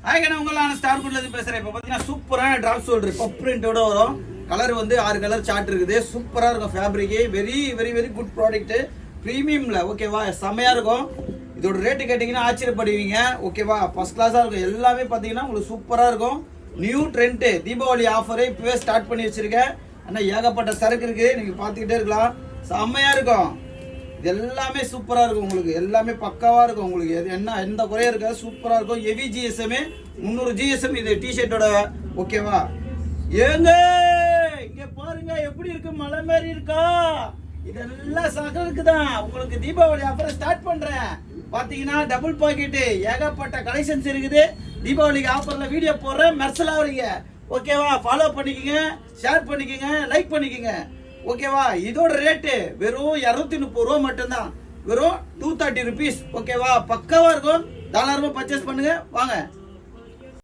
நான் உங்களான ஸ்டார் குட்லேருந்து பேசுறேன். இப்போ பார்த்தீங்கன்னா சூப்பரான டிராப் ஷோல்டர் பப் பிரிண்டோட வரும். கலர் வந்து 6 கலர் சார்ட் இருக்குது. சூப்பராக இருக்கும் fabric. Very very very good product. ப்ரீமியம்ல ஓகேவா, செம்மையா இருக்கும். இதோட ரேட்டு கேட்டிங்கன்னா ஆச்சரியப்படுவீங்க. ஓகேவா, ஃபர்ஸ்ட் கிளாஸாக இருக்கும். எல்லாமே பார்த்தீங்கன்னா உங்களுக்கு சூப்பராக இருக்கும். நியூ ட்ரெண்ட் தீபாவளி ஆஃபரை இப்போவே ஸ்டார்ட் பண்ணி வச்சிருக்கேன். ஆனால் ஏகப்பட்ட சரக்கு இருக்குது, நீங்கள் பார்த்துக்கிட்டே இருக்கலாம். செம்மையாக இருக்கும். இது எல்லாமே சூப்பராக இருக்கும். உங்களுக்கு எல்லாமே பக்காவாக இருக்கும். உங்களுக்கு என்ன எந்த குறையும் இருக்காது. சூப்பராக இருக்கும். ஹெவி ஜிஎஸ்எம் 300 ஜிஎஸ்எம் இது டிஷர்ட்டோட. ஓகேவா, ஏங்க இங்க பாருங்க எப்படி இருக்கு, மலை மாதிரி இருக்கா. இதெல்லாம் சகலுக்கு தான். உங்களுக்கு தீபாவளி ஆஃபர் ஸ்டார்ட் பண்றேன். பாத்தீங்கன்னா டபுள் பாக்கெட் ஏகப்பட்ட கலெக்ஷன்ஸ் இருக்குது. தீபாவளிக்கு ஆஃபர்ல வீடியோ போடுறேன், மெர்சல் ஆகுறீங்க. ஓகேவா, ஃபாலோ பண்ணிக்கங்க, ஷேர் பண்ணிக்கங்க, லைக் பண்ணிக்கங்க. ஓகேவா, இதோட ரேட்டு வெறும் 230 ரூபா மட்டும்தான். வெறும் 230 rupees. ஓகேவா, பக்காவா இருக்கும். தாராளமா பர்ச்சேஸ் பண்ணுங்க. வாங்க.